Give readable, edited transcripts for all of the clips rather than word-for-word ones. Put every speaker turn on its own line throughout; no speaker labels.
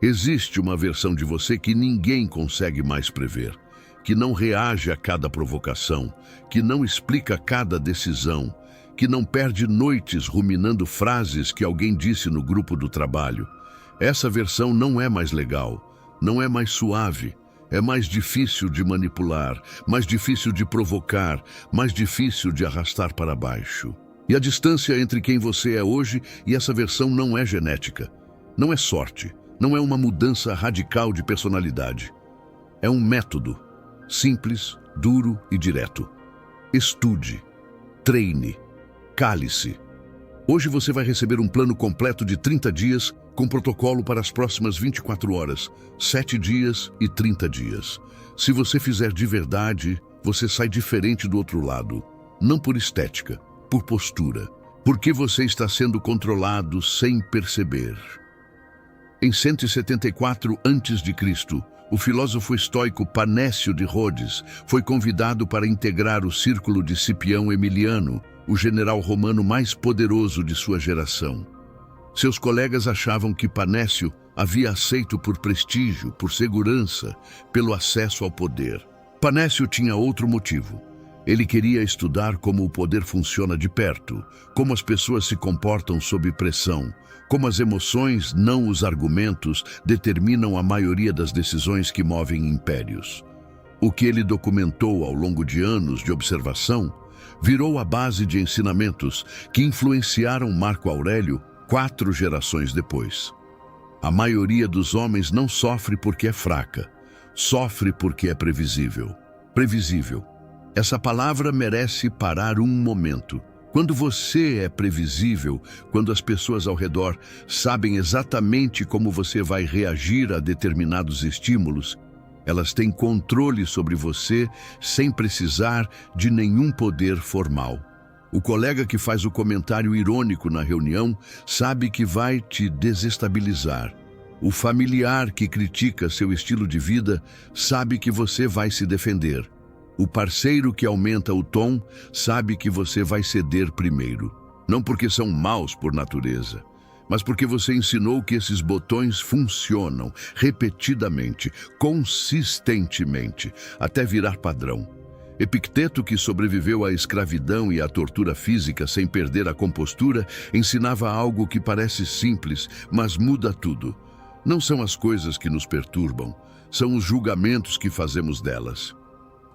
Existe uma versão de você que ninguém consegue mais prever, que não reage a cada provocação, que não explica cada decisão, que não perde noites ruminando frases que alguém disse no grupo do trabalho. Essa versão não é mais legal, não é mais suave, é mais difícil de manipular, mais difícil de provocar, mais difícil de arrastar para baixo. E a distância entre quem você é hoje e essa versão não é genética, não é sorte, não é uma mudança radical de personalidade. É um método, simples, duro e direto. Estude, treine, cale-se. Hoje você vai receber um plano completo de 30 dias com protocolo para as próximas 24 horas, 7 dias e 30 dias. Se você fizer de verdade, você sai diferente do outro lado. Não por estética, por postura. Porque você está sendo controlado sem perceber. Em 174 a.C., o filósofo estoico Panécio de Rhodes foi convidado para integrar o círculo de Cipião Emiliano, o general romano mais poderoso de sua geração. Seus colegas achavam que Panécio havia aceito por prestígio, por segurança, pelo acesso ao poder. Panécio tinha outro motivo. Ele queria estudar como o poder funciona de perto, como as pessoas se comportam sob pressão, como as emoções, não os argumentos, determinam a maioria das decisões que movem impérios. O que ele documentou ao longo de anos de observação virou a base de ensinamentos que influenciaram Marco Aurélio 4 gerações depois. A maioria dos homens não sofre porque é fraca, sofre porque é previsível. Previsível. Essa palavra merece parar um momento. Quando você é previsível, quando as pessoas ao redor sabem exatamente como você vai reagir a determinados estímulos, elas têm controle sobre você sem precisar de nenhum poder formal. O colega que faz o comentário irônico na reunião sabe que vai te desestabilizar. O familiar que critica seu estilo de vida sabe que você vai se defender. O parceiro que aumenta o tom sabe que você vai ceder primeiro. Não porque são maus por natureza, mas porque você ensinou que esses botões funcionam repetidamente, consistentemente, até virar padrão. Epicteto, que sobreviveu à escravidão e à tortura física sem perder a compostura, ensinava algo que parece simples, mas muda tudo. Não são as coisas que nos perturbam, são os julgamentos que fazemos delas.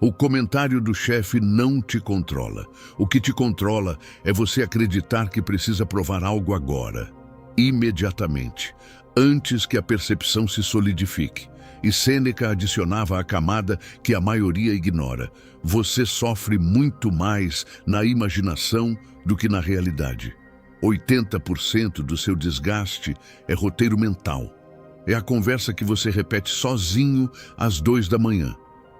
O comentário do chefe não te controla. O que te controla é você acreditar que precisa provar algo agora, imediatamente, antes que a percepção se solidifique. E Sêneca adicionava a camada que a maioria ignora. Você sofre muito mais na imaginação do que na realidade. 80% do seu desgaste é roteiro mental. É a conversa que você repete sozinho às 2 da manhã.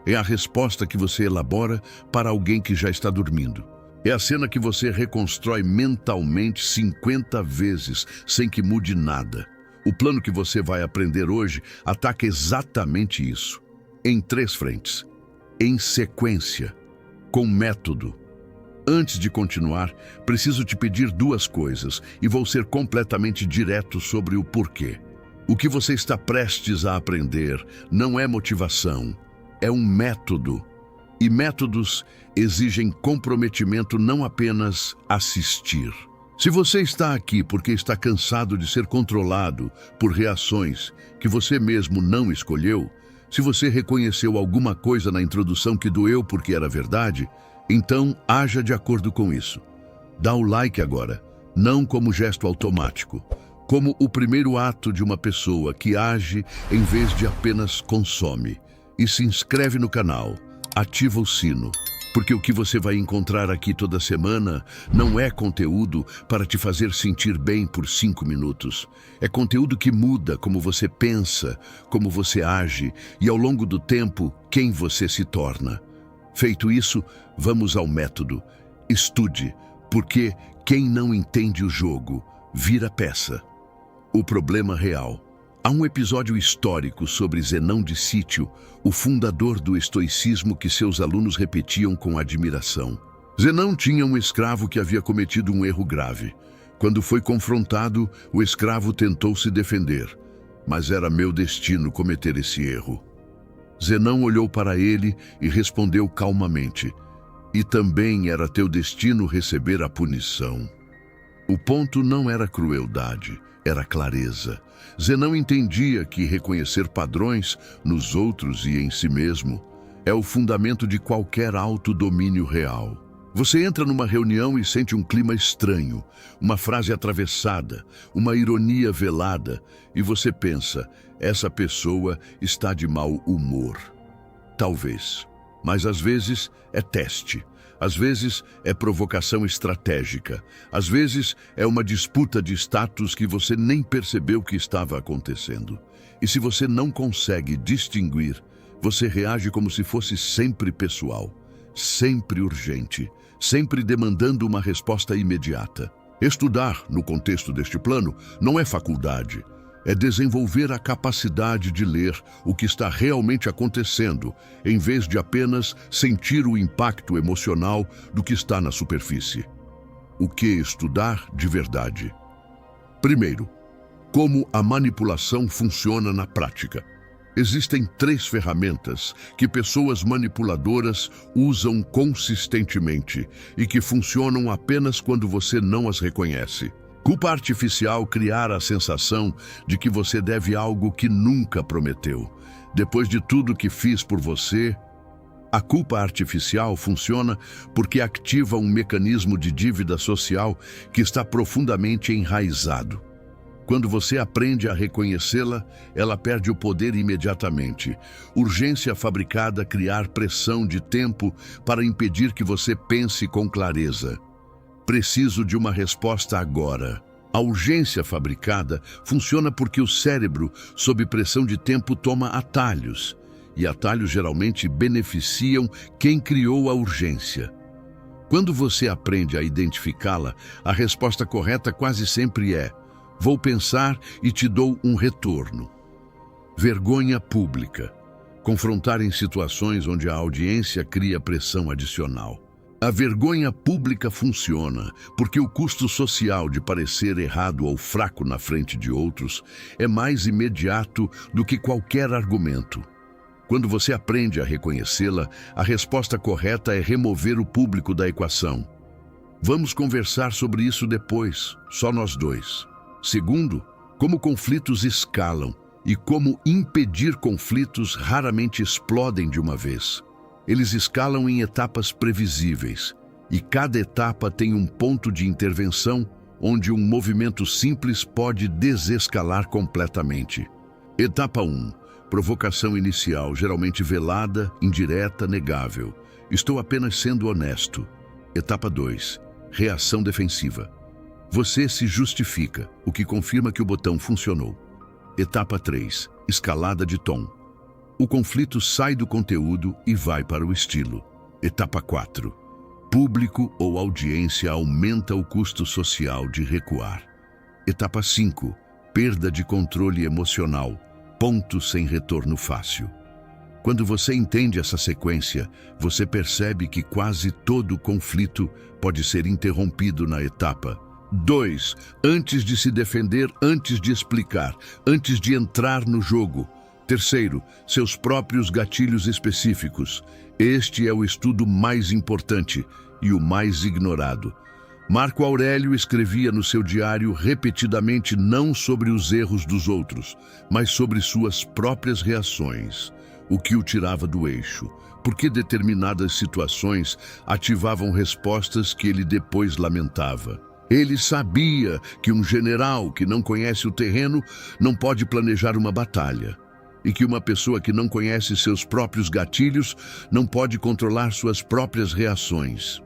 É a resposta que você elabora para alguém que já está dormindo. É a cena que você reconstrói mentalmente 50 vezes, sem que mude nada. O plano que você vai aprender hoje ataca exatamente isso. Em 3 frentes. Em sequência. Com método. Antes de continuar, preciso te pedir 2 coisas e vou ser completamente direto sobre o porquê. O que você está prestes a aprender não é motivação. É um método, e métodos exigem comprometimento, não apenas assistir. Se você está aqui porque está cansado de ser controlado por reações que você mesmo não escolheu, se você reconheceu alguma coisa na introdução que doeu porque era verdade, então haja de acordo com isso. Dá o like agora, não como gesto automático, como o primeiro ato de uma pessoa que age em vez de apenas consome. E se inscreve no canal, ativa o sino, porque o que você vai encontrar aqui toda semana não é conteúdo para te fazer sentir bem por 5 minutos. É conteúdo que muda como você pensa, como você age e ao longo do tempo, quem você se torna. Feito isso, vamos ao método. Estude, porque quem não entende o jogo vira peça. O problema real. Há um episódio histórico sobre Zenão de Cítio, o fundador do estoicismo que seus alunos repetiam com admiração. Zenão tinha um escravo que havia cometido um erro grave. Quando foi confrontado, o escravo tentou se defender. mas era meu destino cometer esse erro. Zenão olhou para ele e respondeu calmamente: e também era teu destino receber a punição. O ponto não era crueldade, era clareza. Zenão entendia que reconhecer padrões nos outros e em si mesmo é o fundamento de qualquer autodomínio real. Você entra numa reunião e sente um clima estranho, uma frase atravessada, uma ironia velada, e você pensa: essa pessoa está de mau humor. Talvez, mas às vezes é teste. Às vezes é provocação estratégica. Às vezes é uma disputa de status que você nem percebeu que estava acontecendo. E se você não consegue distinguir, você reage como se fosse sempre pessoal, sempre urgente, sempre demandando uma resposta imediata. Estudar, no contexto deste plano, não é faculdade. É desenvolver a capacidade de ler o que está realmente acontecendo, em vez de apenas sentir o impacto emocional do que está na superfície. O que estudar de verdade? Primeiro, como a manipulação funciona na prática. Existem 3 ferramentas que pessoas manipuladoras usam consistentemente e que funcionam apenas quando você não as reconhece. Culpa artificial criar a sensação de que você deve algo que nunca prometeu. Depois de tudo que fiz por você, a culpa artificial funciona porque ativa um mecanismo de dívida social que está profundamente enraizado. Quando você aprende a reconhecê-la, ela perde o poder imediatamente. Urgência fabricada criar pressão de tempo para impedir que você pense com clareza. Preciso de uma resposta agora. A urgência fabricada funciona porque o cérebro, sob pressão de tempo, toma atalhos. E atalhos geralmente beneficiam quem criou a urgência. Quando você aprende a identificá-la, a resposta correta quase sempre é: vou pensar e te dou um retorno. Vergonha pública. Confrontar em situações onde a audiência cria pressão adicional. A vergonha pública funciona porque o custo social de parecer errado ou fraco na frente de outros é mais imediato do que qualquer argumento. Quando você aprende a reconhecê-la, a resposta correta é remover o público da equação. Vamos conversar sobre isso depois, só nós dois. Segundo, como conflitos escalam e como impedir conflitos raramente explodem de uma vez. Eles escalam em etapas previsíveis, e cada etapa tem um ponto de intervenção onde um movimento simples pode desescalar completamente. Etapa 1. Provocação inicial, geralmente velada, indireta, negável. Estou apenas sendo honesto. Etapa 2. Reação defensiva. Você se justifica, o que confirma que o botão funcionou. Etapa 3. Escalada de tom. O conflito sai do conteúdo e vai para o estilo. Etapa 4. Público ou audiência aumenta o custo social de recuar. Etapa 5. Perda de controle emocional. Ponto sem retorno fácil. Quando você entende essa sequência, você percebe que quase todo conflito pode ser interrompido na etapa 2. Antes de se defender, antes de explicar, antes de entrar no jogo. Terceiro, seus próprios gatilhos específicos. Este é o estudo mais importante e o mais ignorado. Marco Aurélio escrevia no seu diário repetidamente não sobre os erros dos outros, mas sobre suas próprias reações, o que o tirava do eixo, porque determinadas situações ativavam respostas que ele depois lamentava. Ele sabia que um general que não conhece o terreno não pode planejar uma batalha. E que uma pessoa que não conhece seus próprios gatilhos não pode controlar suas próprias reações.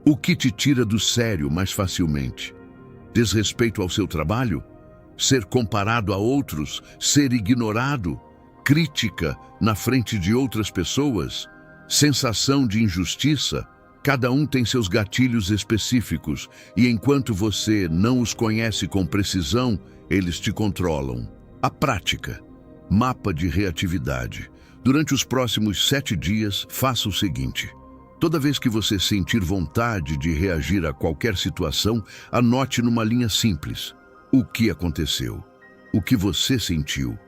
O que te tira do sério mais facilmente? Desrespeito ao seu trabalho? Ser comparado a outros? Ser ignorado? Crítica na frente de outras pessoas? Sensação de injustiça? Cada um tem seus gatilhos específicos e enquanto você não os conhece com precisão, eles te controlam. A prática. Mapa de reatividade. Durante os próximos 7 dias, faça o seguinte. Toda vez que você sentir vontade de reagir a qualquer situação, anote numa linha simples. O que aconteceu? o que você sentiu,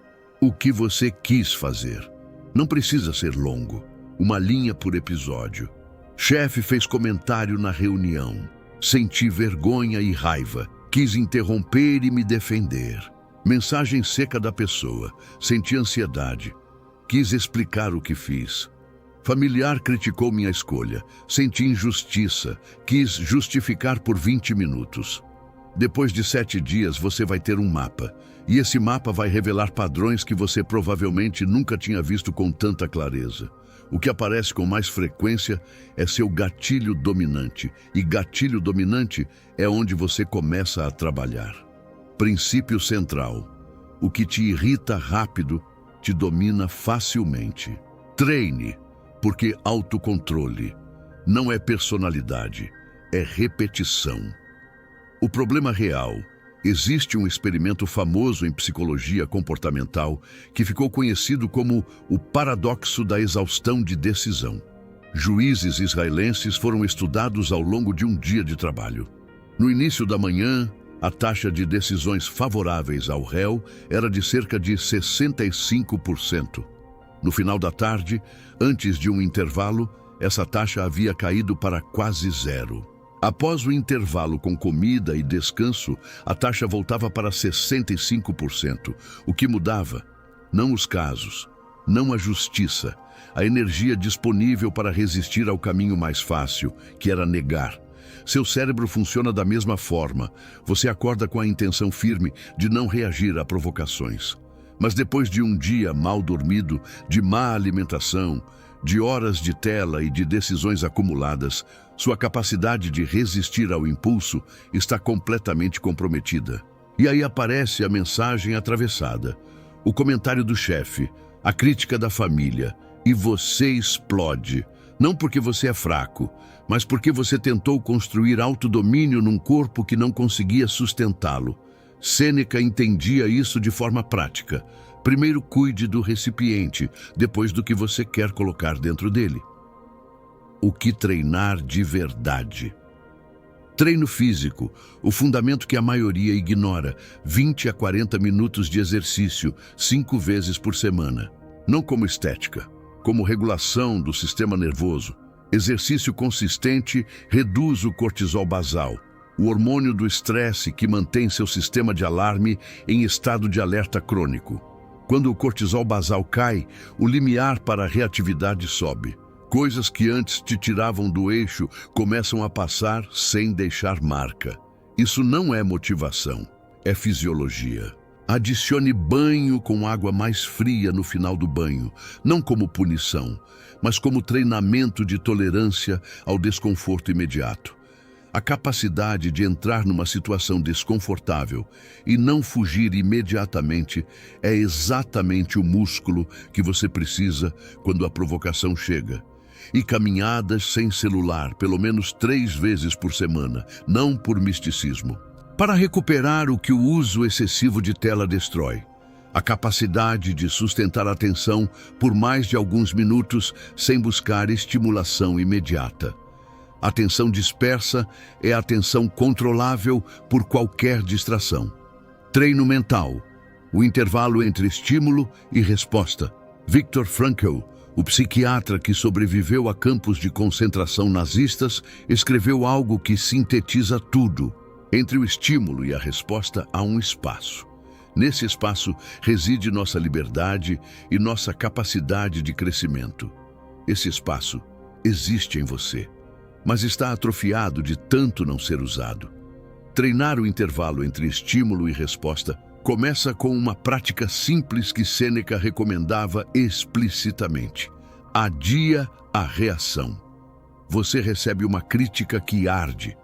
o que você quis fazer. Não precisa ser longo, uma linha por episódio. Chefe fez comentário na reunião. Senti vergonha e raiva. Quis interromper e me defender. Mensagem seca da pessoa. Senti ansiedade. Quis explicar o que fiz. Familiar criticou minha escolha. Senti injustiça. Quis justificar por 20 minutos. Depois de 7 dias, você vai ter um mapa. E esse mapa vai revelar padrões que você provavelmente nunca tinha visto com tanta clareza. O que aparece com mais frequência é seu gatilho dominante. E gatilho dominante é onde você começa a trabalhar. Princípio central. O que te irrita rápido, te domina facilmente. Treine, porque autocontrole não é personalidade, é repetição. O problema real: existe um experimento famoso em psicologia comportamental que ficou conhecido como o paradoxo da exaustão de decisão. Juízes israelenses foram estudados ao longo de um dia de trabalho. No início da manhã, a taxa de decisões favoráveis ao réu era de cerca de 65%. No final da tarde, antes de um intervalo, essa taxa havia caído para quase zero. Após o intervalo com comida e descanso, a taxa voltava para 65%. O que mudava? Não os casos, não a justiça, a energia disponível para resistir ao caminho mais fácil, que era negar. Seu cérebro funciona da mesma forma. Você acorda com a intenção firme de não reagir a provocações. Mas depois de um dia mal dormido, de má alimentação, de horas de tela e de decisões acumuladas, sua capacidade de resistir ao impulso está completamente comprometida. E aí aparece a mensagem atravessada, o comentário do chefe, a crítica da família, e você explode. Não porque você é fraco, mas porque você tentou construir autodomínio num corpo que não conseguia sustentá-lo. Sêneca entendia isso de forma prática. Primeiro cuide do recipiente, depois do que você quer colocar dentro dele. O que treinar de verdade? Treino físico, o fundamento que a maioria ignora, 20 a 40 minutos de exercício, 5 vezes por semana. Não como estética, como regulação do sistema nervoso. Exercício consistente reduz o cortisol basal, o hormônio do estresse que mantém seu sistema de alarme em estado de alerta crônico. Quando o cortisol basal cai, o limiar para a reatividade sobe. Coisas que antes te tiravam do eixo começam a passar sem deixar marca. Isso não é motivação, é fisiologia. Adicione banho com água mais fria no final do banho, não como punição, mas como treinamento de tolerância ao desconforto imediato. A capacidade de entrar numa situação desconfortável e não fugir imediatamente é exatamente o músculo que você precisa quando a provocação chega. E caminhadas sem celular, pelo menos 3 vezes por semana, não por misticismo. Para recuperar o que o uso excessivo de tela destrói. A capacidade de sustentar a atenção por mais de alguns minutos sem buscar estimulação imediata. Atenção dispersa é atenção controlável por qualquer distração. Treino mental, o intervalo entre estímulo e resposta. Viktor Frankl, o psiquiatra que sobreviveu a campos de concentração nazistas, escreveu algo que sintetiza tudo. Entre o estímulo e a resposta há um espaço. Nesse espaço reside nossa liberdade e nossa capacidade de crescimento. Esse espaço existe em você, mas está atrofiado de tanto não ser usado. Treinar o intervalo entre estímulo e resposta começa com uma prática simples que Sêneca recomendava explicitamente. Adia a reação. Você recebe uma crítica que arde.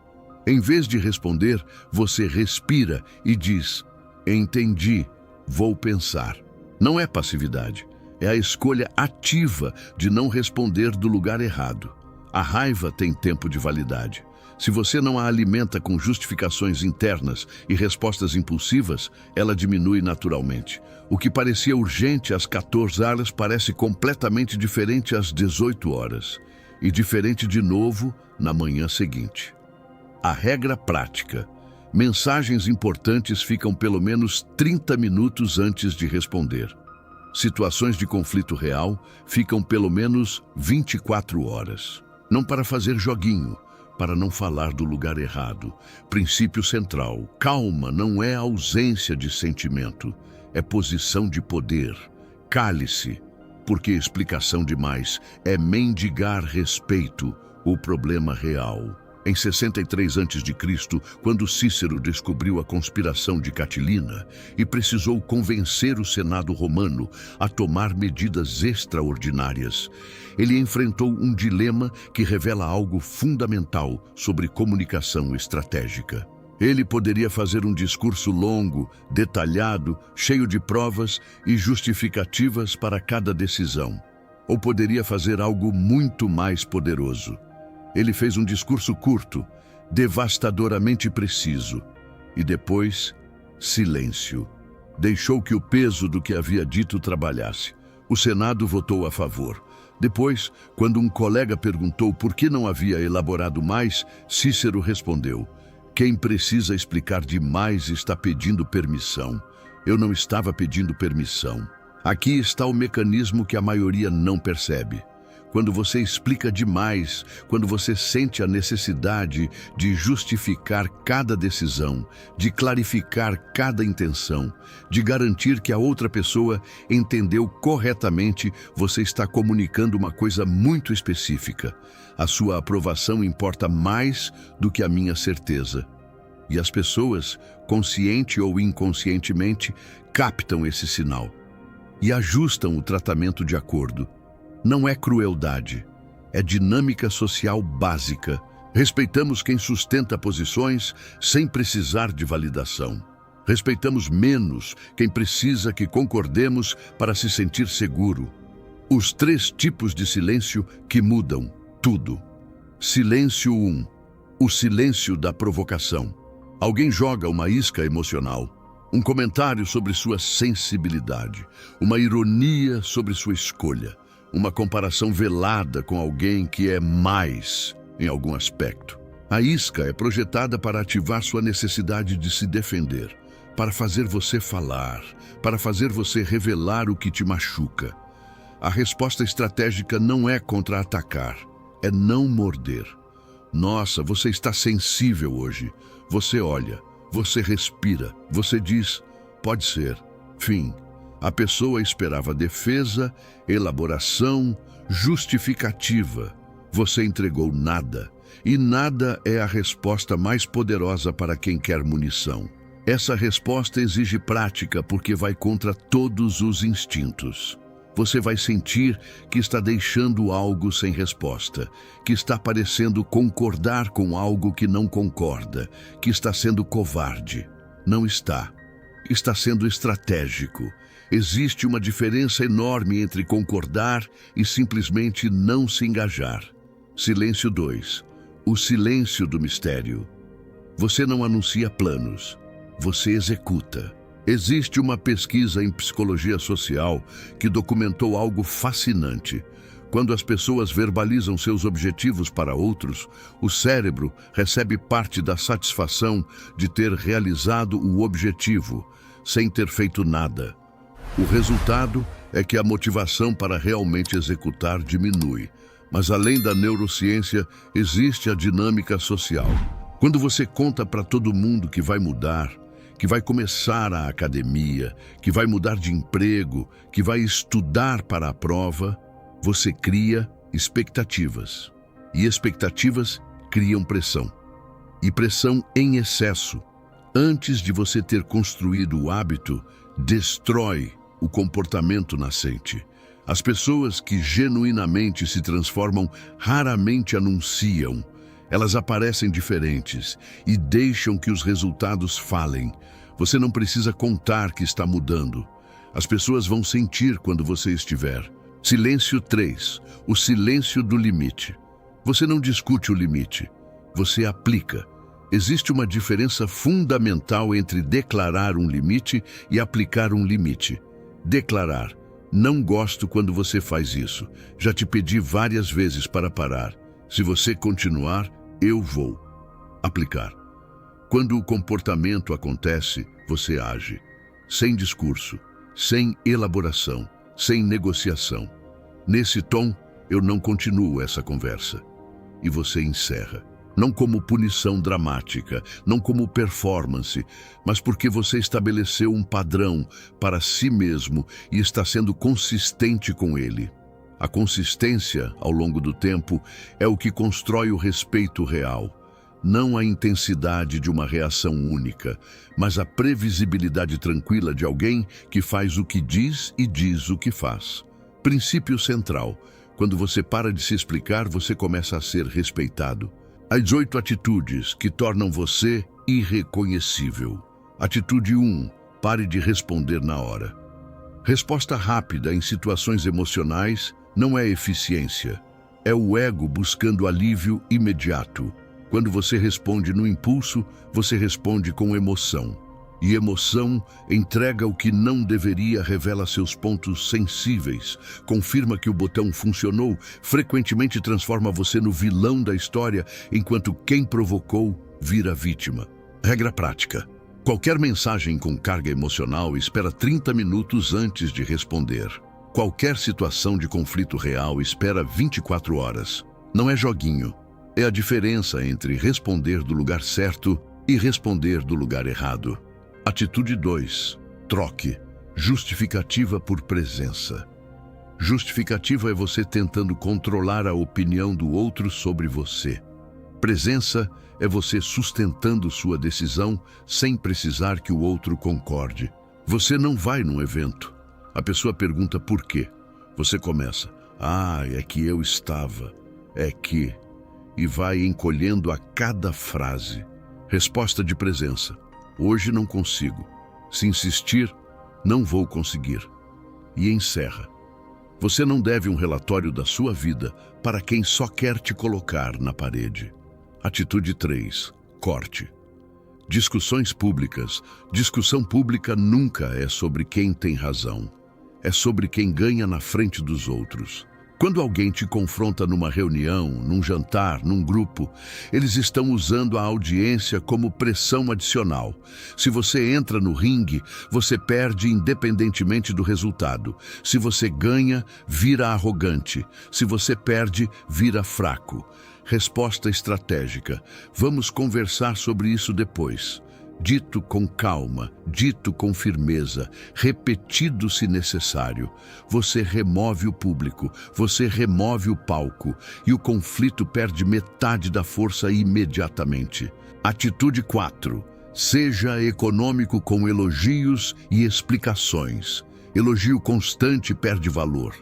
Em vez de responder, você respira e diz: entendi, vou pensar. Não é passividade, é a escolha ativa de não responder do lugar errado. A raiva tem tempo de validade. Se você não a alimenta com justificações internas e respostas impulsivas, ela diminui naturalmente. O que parecia urgente às 14 horas parece completamente diferente às 18 horas. E diferente de novo na manhã seguinte. A regra prática: Mensagens importantes ficam pelo menos 30 minutos antes de responder. Situações de conflito real ficam pelo menos 24 horas. Não para fazer joguinho, para não falar do lugar errado. Princípio central: calma não é ausência de sentimento, é posição de poder. Cale-se, porque explicação demais é mendigar respeito, o problema real. Em 63 a.C., quando Cícero descobriu a conspiração de Catilina e precisou convencer o Senado romano a tomar medidas extraordinárias, ele enfrentou um dilema que revela algo fundamental sobre comunicação estratégica. Ele poderia fazer um discurso longo, detalhado, cheio de provas e justificativas para cada decisão. Ou poderia fazer algo muito mais poderoso. Ele fez um discurso curto, devastadoramente preciso. E depois, silêncio. Deixou que o peso do que havia dito trabalhasse. O Senado votou a favor. Depois, quando um colega perguntou por que não havia elaborado mais, Cícero respondeu: quem precisa explicar demais está pedindo permissão. Eu não estava pedindo permissão. Aqui está o mecanismo que a maioria não percebe. Quando você explica demais, quando você sente a necessidade de justificar cada decisão, de clarificar cada intenção, de garantir que a outra pessoa entendeu corretamente, você está comunicando uma coisa muito específica. A sua aprovação importa mais do que a minha certeza. E as pessoas, consciente ou inconscientemente, captam esse sinal e ajustam o tratamento de acordo. Não é crueldade, é dinâmica social básica. Respeitamos quem sustenta posições sem precisar de validação. Respeitamos menos quem precisa que concordemos para se sentir seguro. Os 3 tipos de silêncio que mudam tudo. Silêncio 1. O silêncio da provocação. Alguém joga uma isca emocional. Um comentário sobre sua sensibilidade. Uma ironia sobre sua escolha. Uma comparação velada com alguém que é mais em algum aspecto. A isca é projetada para ativar sua necessidade de se defender, para fazer você falar, para fazer você revelar o que te machuca. A resposta estratégica não é contra-atacar, é não morder. Nossa, você está sensível hoje. Você olha, você respira, você diz, pode ser, fim. A pessoa esperava defesa, elaboração, justificativa. Você entregou nada. E nada é a resposta mais poderosa para quem quer munição. Essa resposta exige prática porque vai contra todos os instintos. Você vai sentir que está deixando algo sem resposta, que está parecendo concordar com algo que não concorda, que está sendo covarde. Não está. Está sendo estratégico. Existe uma diferença enorme entre concordar e simplesmente não se engajar. Silêncio 2. O silêncio do mistério. Você não anuncia planos, você executa. Existe uma pesquisa em psicologia social que documentou algo fascinante. Quando as pessoas verbalizam seus objetivos para outros, o cérebro recebe parte da satisfação de ter realizado o objetivo, sem ter feito nada. O resultado é que a motivação para realmente executar diminui. Mas além da neurociência, existe a dinâmica social. Quando você conta para todo mundo que vai mudar, que vai começar a academia, que vai mudar de emprego, que vai estudar para a prova, você cria expectativas. E expectativas criam pressão. E pressão em excesso, antes de você ter construído o hábito, destrói o comportamento nascente. As pessoas que genuinamente se transformam raramente anunciam. Elas aparecem diferentes e deixam que os resultados falem. Você não precisa contar que está mudando. As pessoas vão sentir quando você estiver. Silêncio 3. O silêncio do limite. Você não discute o limite. Você aplica. Existe uma diferença fundamental entre declarar um limite e aplicar um limite. Declarar. Não gosto quando você faz isso. Já te pedi várias vezes para parar. Se você continuar, eu vou. Aplicar. Quando o comportamento acontece, você age. Sem discurso, sem elaboração, sem negociação. Nesse tom, eu não continuo essa conversa. E você encerra. Não como punição dramática, não como performance, mas porque você estabeleceu um padrão para si mesmo e está sendo consistente com ele. A consistência, ao longo do tempo, é o que constrói o respeito real. Não a intensidade de uma reação única, mas a previsibilidade tranquila de alguém que faz o que diz e diz o que faz. Princípio central. Quando você para de se explicar, você começa a ser respeitado. As 8 atitudes que tornam você irreconhecível. Atitude 1. Pare de responder na hora. Resposta rápida em situações emocionais não é eficiência. É o ego buscando alívio imediato. Quando você responde no impulso, você responde com emoção. E emoção entrega o que não deveria, revela seus pontos sensíveis, confirma que o botão funcionou, frequentemente transforma você no vilão da história, enquanto quem provocou vira vítima. Regra prática. Qualquer mensagem com carga emocional espera 30 minutos antes de responder. Qualquer situação de conflito real espera 24 horas. Não é joguinho. É a diferença entre responder do lugar certo e responder do lugar errado. Atitude 2. Troque. Justificativa por presença. Justificativa é você tentando controlar a opinião do outro sobre você. Presença é você sustentando sua decisão sem precisar que o outro concorde. Você não vai num evento. A pessoa pergunta por quê. Você começa, é que eu estava, é que... E vai encolhendo a cada frase. Resposta de presença. Hoje não consigo. Se insistir, não vou conseguir. E encerra. Você não deve um relatório da sua vida para quem só quer te colocar na parede. Atitude 3. Corte. Discussões públicas. Discussão pública nunca é sobre quem tem razão. É sobre quem ganha na frente dos outros. Quando alguém te confronta numa reunião, num jantar, num grupo, eles estão usando a audiência como pressão adicional. Se você entra no ringue, você perde independentemente do resultado. Se você ganha, vira arrogante. Se você perde, vira fraco. Resposta estratégica. Vamos conversar sobre isso depois. Dito com calma, dito com firmeza, repetido se necessário. Você remove o público, você remove o palco e o conflito perde metade da força imediatamente. Atitude 4. Seja econômico com elogios e explicações. Elogio constante perde valor.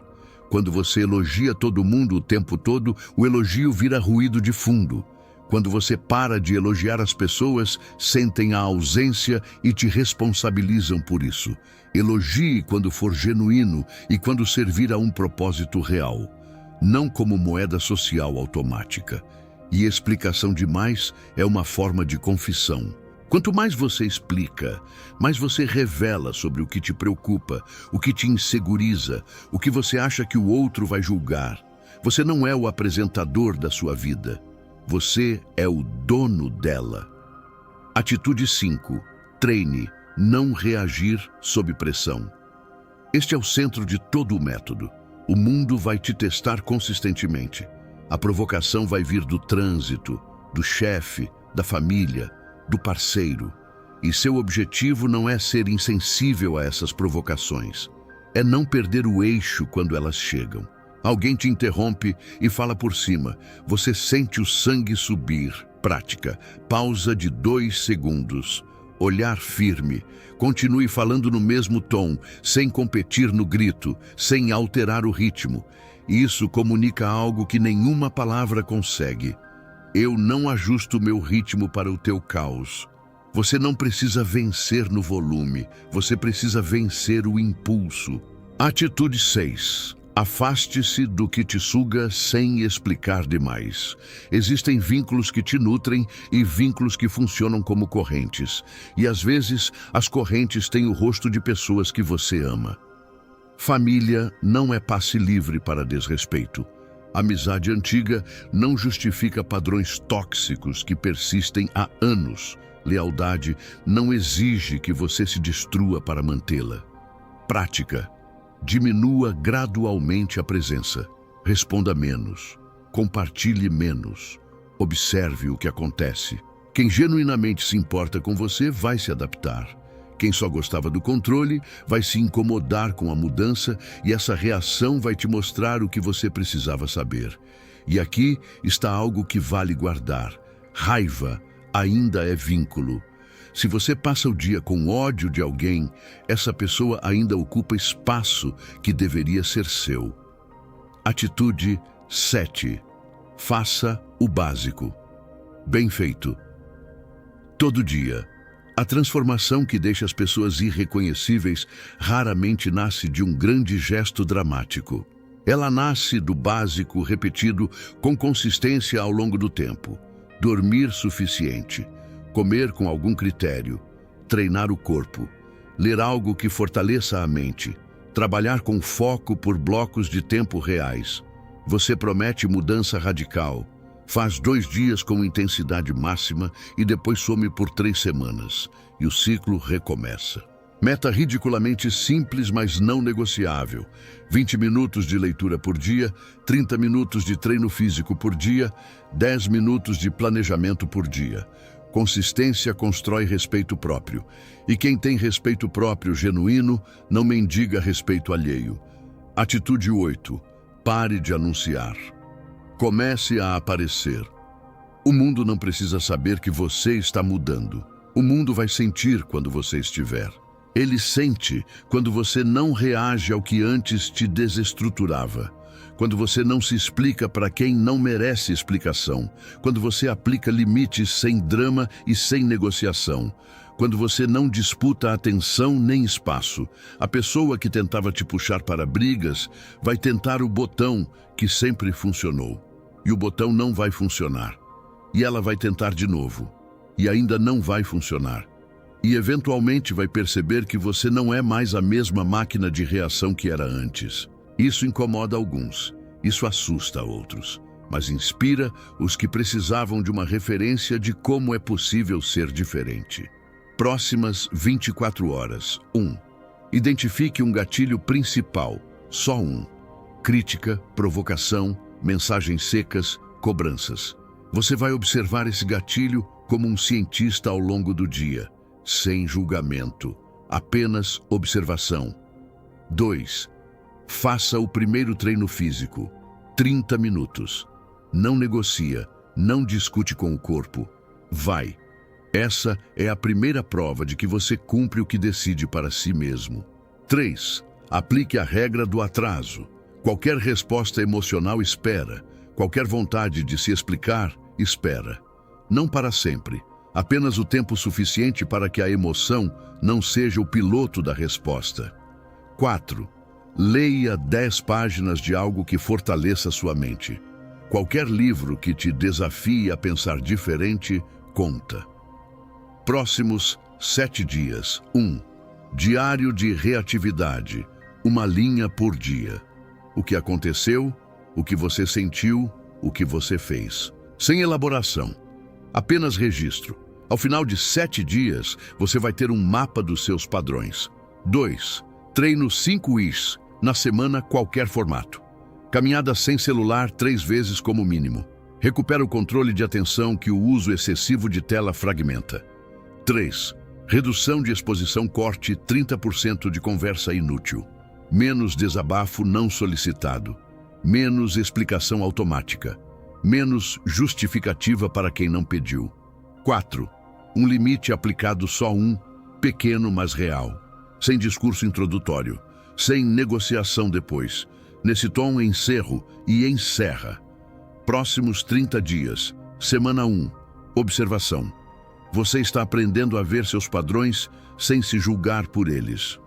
Quando você elogia todo mundo o tempo todo, o elogio vira ruído de fundo. Quando você para de elogiar as pessoas, sentem a ausência e te responsabilizam por isso. Elogie quando for genuíno e quando servir a um propósito real, não como moeda social automática. E explicação demais é uma forma de confissão. Quanto mais você explica, mais você revela sobre o que te preocupa, o que te inseguriza, o que você acha que o outro vai julgar. Você não é o apresentador da sua vida. Você é o dono dela. Atitude 5. Treine, não reagir sob pressão. Este é o centro de todo o método. O mundo vai te testar consistentemente. A provocação vai vir do trânsito, do chefe, da família, do parceiro. E seu objetivo não é ser insensível a essas provocações. É não perder o eixo quando elas chegam. Alguém te interrompe e fala por cima. Você sente o sangue subir. Prática. Pausa de 2 segundos. Olhar firme. Continue falando no mesmo tom, sem competir no grito, sem alterar o ritmo. Isso comunica algo que nenhuma palavra consegue. Eu não ajusto meu ritmo para o teu caos. Você não precisa vencer no volume. Você precisa vencer o impulso. Atitude 6. Afaste-se do que te suga sem explicar demais. Existem vínculos que te nutrem e vínculos que funcionam como correntes. E às vezes, as correntes têm o rosto de pessoas que você ama. Família não é passe livre para desrespeito. Amizade antiga não justifica padrões tóxicos que persistem há anos. Lealdade não exige que você se destrua para mantê-la. Prática. Diminua gradualmente a presença. Responda menos. Compartilhe menos. Observe o que acontece. Quem genuinamente se importa com você vai se adaptar. Quem só gostava do controle vai se incomodar com a mudança e essa reação vai te mostrar o que você precisava saber. E aqui está algo que vale guardar. Raiva ainda é vínculo. Se você passa o dia com ódio de alguém, essa pessoa ainda ocupa espaço que deveria ser seu. Atitude 7. Faça o básico. Bem feito. Todo dia. A transformação que deixa as pessoas irreconhecíveis raramente nasce de um grande gesto dramático. Ela nasce do básico repetido com consistência ao longo do tempo. Dormir suficiente, comer com algum critério, treinar o corpo, ler algo que fortaleça a mente, trabalhar com foco por blocos de tempo reais. Você promete mudança radical, faz 2 dias com intensidade máxima e depois some por 3 semanas, e o ciclo recomeça. Meta ridiculamente simples, mas não negociável. 20 minutos de leitura por dia, 30 minutos de treino físico por dia, 10 minutos de planejamento por dia. Consistência constrói respeito próprio. E quem tem respeito próprio genuíno não mendiga respeito alheio. Atitude 8. Pare de anunciar. Comece a aparecer. O mundo não precisa saber que você está mudando. O mundo vai sentir quando você estiver. Ele sente quando você não reage ao que antes te desestruturava. Quando você não se explica para quem não merece explicação. Quando você aplica limites sem drama e sem negociação. Quando você não disputa atenção nem espaço. A pessoa que tentava te puxar para brigas vai tentar o botão que sempre funcionou. E o botão não vai funcionar. E ela vai tentar de novo. E ainda não vai funcionar. E eventualmente vai perceber que você não é mais a mesma máquina de reação que era antes. Isso incomoda alguns, isso assusta outros, mas inspira os que precisavam de uma referência de como é possível ser diferente. Próximas 24 horas. 1. Identifique um gatilho principal, só um. Crítica, provocação, mensagens secas, cobranças. Você vai observar esse gatilho como um cientista ao longo do dia. Sem julgamento, apenas observação. 2. Faça o primeiro treino físico, 30 minutos. Não negocia, não discute com o corpo. Vai. Essa é a primeira prova de que você cumpre o que decide para si mesmo. 3. Aplique a regra do atraso. Qualquer resposta emocional espera. Qualquer vontade de se explicar, espera. Não para sempre. Apenas o tempo suficiente para que a emoção não seja o piloto da resposta. 4. Leia 10 páginas de algo que fortaleça sua mente. Qualquer livro que te desafie a pensar diferente, conta. Próximos 7 dias. 1. Diário de reatividade. Uma linha por dia. O que aconteceu, o que você sentiu, o que você fez. Sem elaboração. Apenas registro. Ao final de 7 dias, você vai ter um mapa dos seus padrões. 2. Treino 5 Is, na semana qualquer formato. Caminhada sem celular 3 vezes como mínimo. Recupera o controle de atenção que o uso excessivo de tela fragmenta. 3. Redução de exposição corte 30% de conversa inútil. Menos desabafo não solicitado. Menos explicação automática. Menos justificativa para quem não pediu. 4. Um limite aplicado só pequeno mas real. Sem discurso introdutório. Sem negociação depois. Nesse tom encerro e encerra. Próximos 30 dias. Semana 1. Observação. Você está aprendendo a ver seus padrões sem se julgar por eles.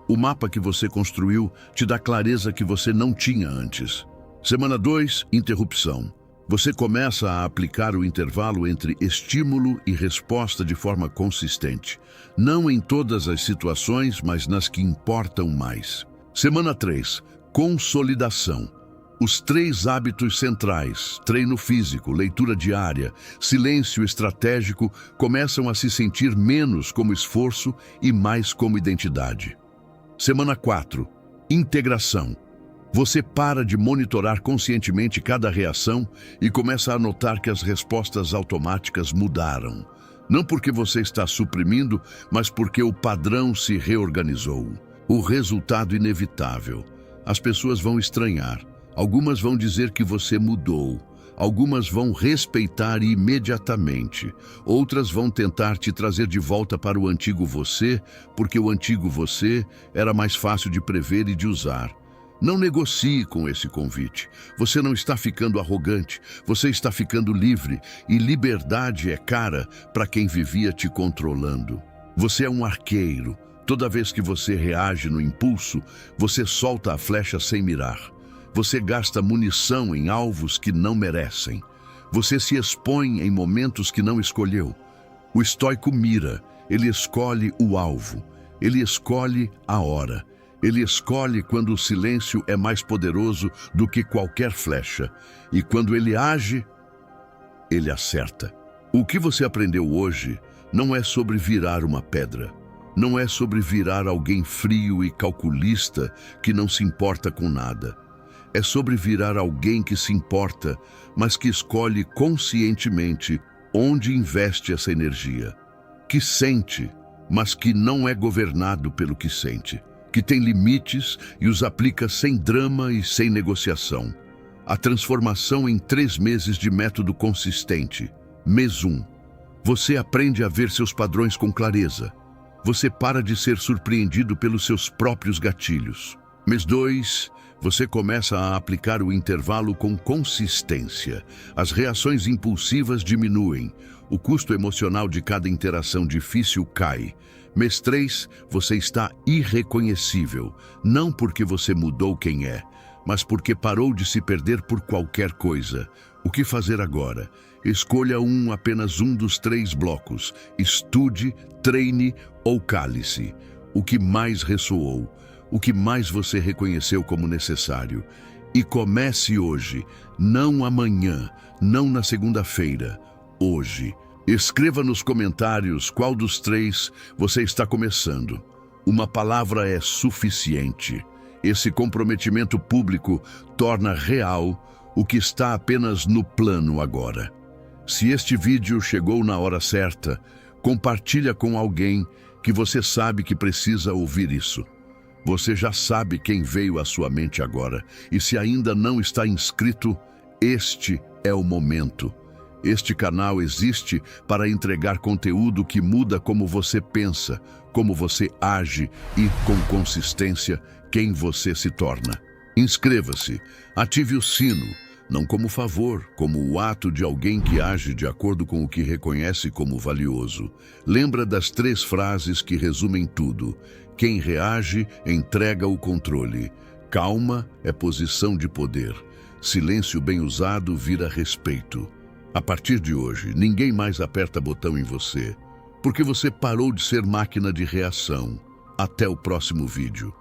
O mapa que você construiu te dá clareza que você não tinha antes. Semana 2. Interrupção. Você começa a aplicar o intervalo entre estímulo e resposta de forma consistente. Não em todas as situações, mas nas que importam mais. Semana 3. Consolidação. Os 3 hábitos centrais, treino físico, leitura diária, silêncio estratégico, começam a se sentir menos como esforço e mais como identidade. Semana 4. Integração. Você para de monitorar conscientemente cada reação e começa a notar que as respostas automáticas mudaram. Não porque você está suprimindo, mas porque o padrão se reorganizou. O resultado inevitável. As pessoas vão estranhar. Algumas vão dizer que você mudou. Algumas vão respeitar imediatamente. Outras vão tentar te trazer de volta para o antigo você, porque o antigo você era mais fácil de prever e de usar. Não negocie com esse convite. Você não está ficando arrogante, você está ficando livre, e liberdade é cara para quem vivia te controlando. Você é um arqueiro. Toda vez que você reage no impulso, você solta a flecha sem mirar. Você gasta munição em alvos que não merecem. Você se expõe em momentos que não escolheu. O estoico mira, ele escolhe o alvo, ele escolhe a hora. Ele escolhe quando o silêncio é mais poderoso do que qualquer flecha. E quando ele age, ele acerta. O que você aprendeu hoje não é sobre virar uma pedra. Não é sobre virar alguém frio e calculista que não se importa com nada. É sobre virar alguém que se importa, mas que escolhe conscientemente onde investe essa energia. Que sente, mas que não é governado pelo que sente. Que tem limites e os aplica sem drama e sem negociação. A transformação em 3 meses de método consistente. Mês 1. Você aprende a ver seus padrões com clareza. Você para de ser surpreendido pelos seus próprios gatilhos. Mês 2. Você começa a aplicar o intervalo com consistência. As reações impulsivas diminuem. O custo emocional de cada interação difícil cai. Mês 3, você está irreconhecível, não porque você mudou quem é, mas porque parou de se perder por qualquer coisa. O que fazer agora? Escolha apenas um dos 3 blocos. Estude, treine ou cale-se. O que mais ressoou? O que mais você reconheceu como necessário? E comece hoje, não amanhã, não na segunda-feira, hoje. Escreva nos comentários qual dos 3 você está começando. Uma palavra é suficiente. Esse comprometimento público torna real o que está apenas no plano agora. Se este vídeo chegou na hora certa, compartilha com alguém que você sabe que precisa ouvir isso. Você já sabe quem veio à sua mente agora, e se ainda não está inscrito, este é o momento. Este canal existe para entregar conteúdo que muda como você pensa, como você age e, com consistência, quem você se torna. Inscreva-se, ative o sino, não como favor, como o ato de alguém que age de acordo com o que reconhece como valioso. Lembra das 3 frases que resumem tudo. Quem reage, entrega o controle. Calma é posição de poder. Silêncio bem usado vira respeito. A partir de hoje, ninguém mais aperta botão em você, porque você parou de ser máquina de reação. Até o próximo vídeo.